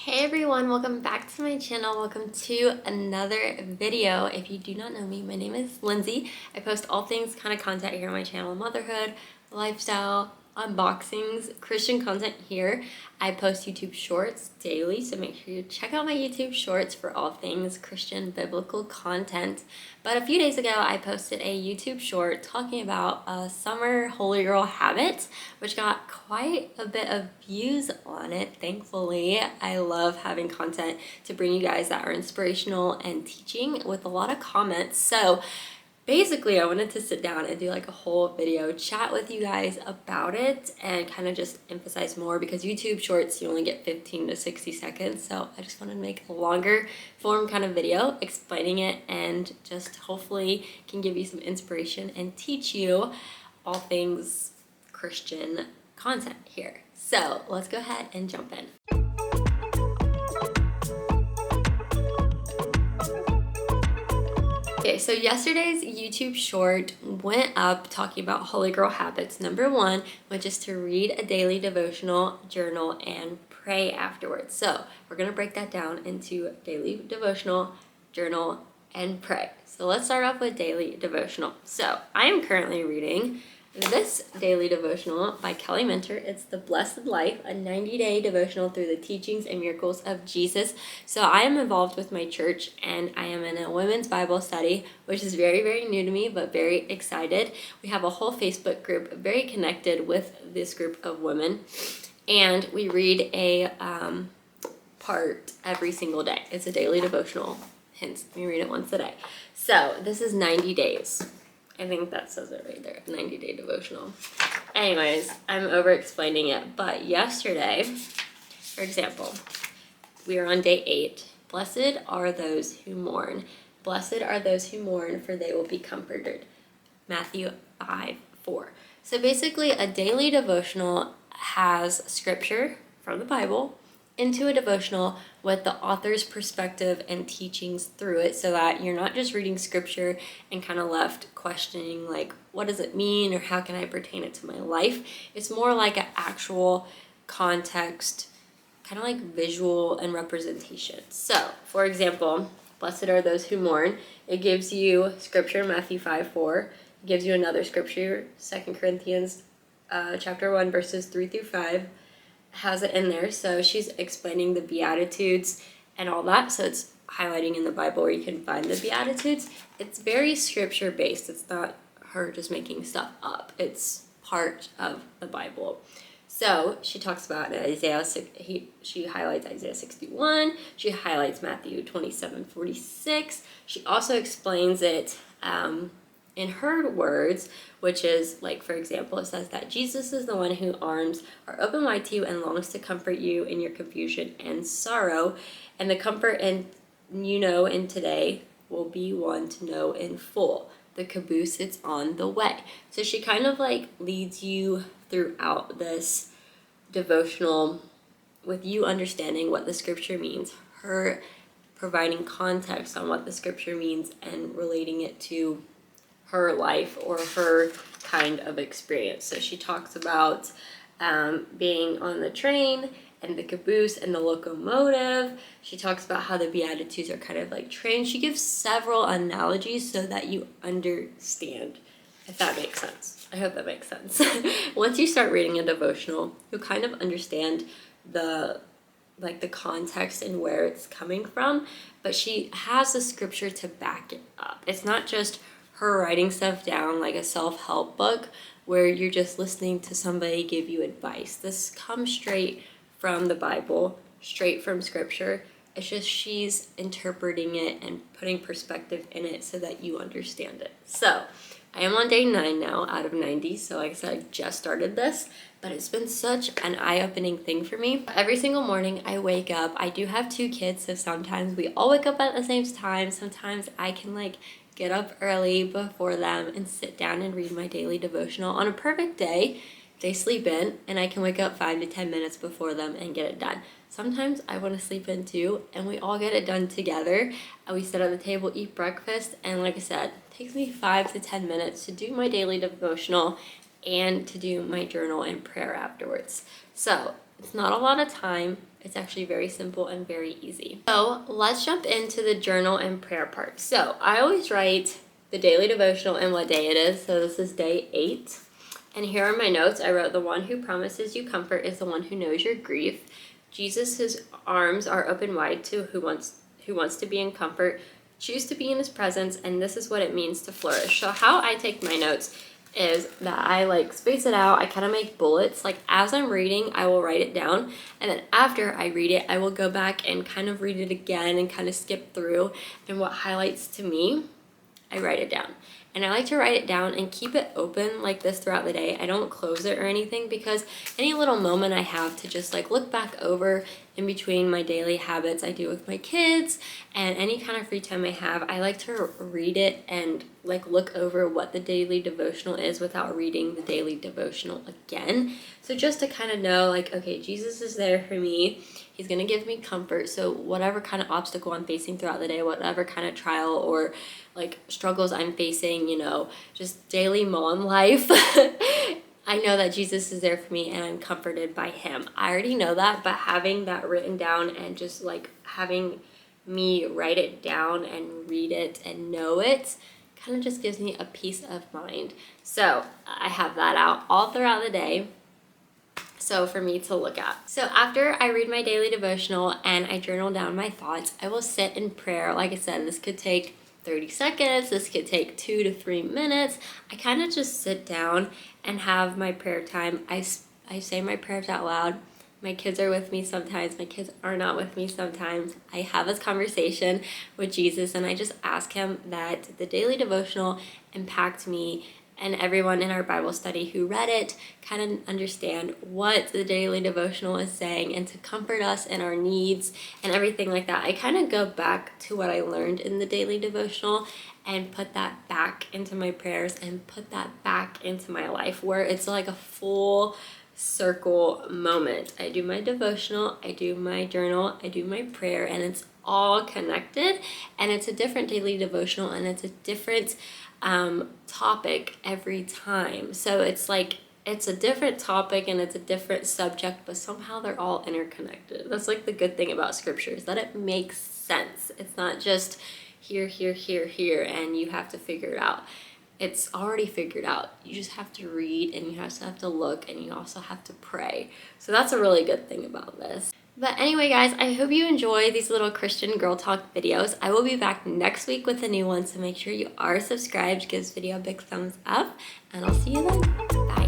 Hey everyone, welcome back to my channel. Welcome to another video. If you do not know me, my name is Lindsay. I post all things kind of content here on my channel: motherhood, lifestyle, unboxings, Christian content here. I post YouTube shorts daily, so make sure you check out my YouTube shorts for all things Christian biblical content. But a few days ago, I posted a YouTube short talking about a summer holy girl habit, which got quite a bit of views on it, thankfully. I love having content to bring you guys that are inspirational and teaching with a lot of comments. So basically, I wanted to sit down and do like a whole video chat with you guys about it and kind of just emphasize more, because YouTube shorts, you only get 15 to 60 seconds. So I just wanted to make a longer form kind of video explaining it and just hopefully can give you some inspiration and teach you all things Christian content here. So let's go ahead and jump in. Okay, so yesterday's YouTube short went up talking about Holy Girl habits. Number one, which is to read a daily devotional, journal, and pray afterwards. So we're gonna break that down into daily devotional, journal, and pray. So let's start off with daily devotional. So I am currently reading this daily devotional by Kelly Minter. It's The Blessed Life, a 90-day devotional through the teachings and miracles of Jesus. So I am involved with my church, and I am in a women's Bible study, which is very, very new to me, but very excited. We have a whole Facebook group, very connected with this group of women, and we read a part every single day. It's a daily devotional, hence we read it once a day. So this is 90 days. I think that says it right there, 90-day devotional. Anyways, I'm over explaining it, but yesterday, for example, we are on day 8. Blessed are those who mourn. Blessed are those who mourn, for they will be comforted. Matthew 5:4. So basically, a daily devotional has scripture from the Bible into a devotional with the author's perspective and teachings through it, so that you're not just reading scripture and kind of left questioning like, what does it mean, or how can I pertain it to my life? It's more like an actual context, kind of like visual and representation. So for example, blessed are those who mourn. It gives you scripture, Matthew 5:4. It gives you another scripture, 2 Corinthians chapter 1 verses 3-5. Has it in there. So she's explaining the Beatitudes and all that. So it's highlighting in the Bible where you can find the Beatitudes. It's very scripture based. It's not her just making stuff up. It's part of the Bible. So she talks about Isaiah. She highlights Isaiah 61. She highlights Matthew 27:46. She also explains it in her words, which is like, for example, it says that Jesus is the one whose arms are open wide to you and longs to comfort you in your confusion and sorrow. And the comfort in today will be one to know in full. The caboose, it's on the way. So she kind of like leads you throughout this devotional with you understanding what the scripture means, her providing context on what the scripture means and relating it to her life or her kind of experience. So she talks about being on the train and the caboose and the locomotive. She talks about how the Beatitudes are kind of like trains. She gives several analogies so that you understand, if that makes sense. I hope that makes sense. Once you start reading a devotional, you'll kind of understand the context and where it's coming from, but she has the scripture to back it up. It's not just her writing stuff down like a self-help book where you're just listening to somebody give you advice. This comes straight from the Bible, straight from scripture. It's just she's interpreting it and putting perspective in it so that you understand it. So I am on day 9 now out of 90. So like I said, I just started this, but it's been such an eye-opening thing for me. Every single morning I wake up. I do have 2 kids, so sometimes we all wake up at the same time. Sometimes I can like get up early before them and sit down and read my daily devotional. On a perfect day, they sleep in and I can wake up 5 to 10 minutes before them and get it done. Sometimes I want to sleep in too, and we all get it done together. And we sit at the table, eat breakfast, and like I said, it takes me 5 to 10 minutes to do my daily devotional and to do my journal and prayer afterwards. So it's not a lot of time. It's actually very simple and very easy. So let's jump into the journal and prayer part. So I always write the daily devotional and what day it is. So this is day 8. And here are my notes. I wrote, the one who promises you comfort is the one who knows your grief. Jesus' arms are open wide to who wants to be in comfort. Choose to be in his presence, and this is what it means to flourish. So how I take my notes is that I like space it out. I kind of make bullets. Like as I'm reading, I will write it down. And then after I read it, I will go back and kind of read it again and kind of skip through. And what highlights to me, I write it down. And I like to write it down and keep it open like this throughout the day. I don't close it or anything because any little moment I have to just like look back over in between my daily habits I do with my kids and any kind of free time I have, I like to read it and like look over what the daily devotional is without reading the daily devotional again. So just to kind of know like, okay, Jesus is there for me. He's going to give me comfort. So whatever kind of obstacle I'm facing throughout the day, whatever kind of trial or like struggles I'm facing, you know, just daily mom life, I know that Jesus is there for me and I'm comforted by him. I already know that, but having that written down and just like having me write it down and read it and know it kind of just gives me a peace of mind. So I have that out all throughout the day. So for me to look at. So after I read my daily devotional and I journal down my thoughts, I will sit in prayer. Like I said, this could take 30 seconds. This could take 2 to 3 minutes. I kind of just sit down and have my prayer time. I say my prayers out loud. My kids are with me sometimes. My kids are not with me sometimes. I have this conversation with Jesus and I just ask him that the daily devotional impact me and everyone in our Bible study who read it kind of understand what the daily devotional is saying and to comfort us in our needs and everything like that. I kind of go back to what I learned in the daily devotional and put that back into my prayers and put that back into my life where it's like a full circle moment. I do my devotional, I do my journal, I do my prayer, and it's all connected, and it's a different daily devotional and it's a different topic every time. So it's like it's a different topic and it's a different subject, but somehow they're all interconnected. That's like the good thing about scripture is that it makes sense. It's not just here, here, here, here, and you have to figure it out. It's already figured out. You just have to read and you also have to look and you also have to pray. So that's a really good thing about this. But anyway, guys, I hope you enjoy these little Christian Girl Talk videos. I will be back next week with a new one, so make sure you are subscribed, give this video a big thumbs up, and I'll see you then. Bye.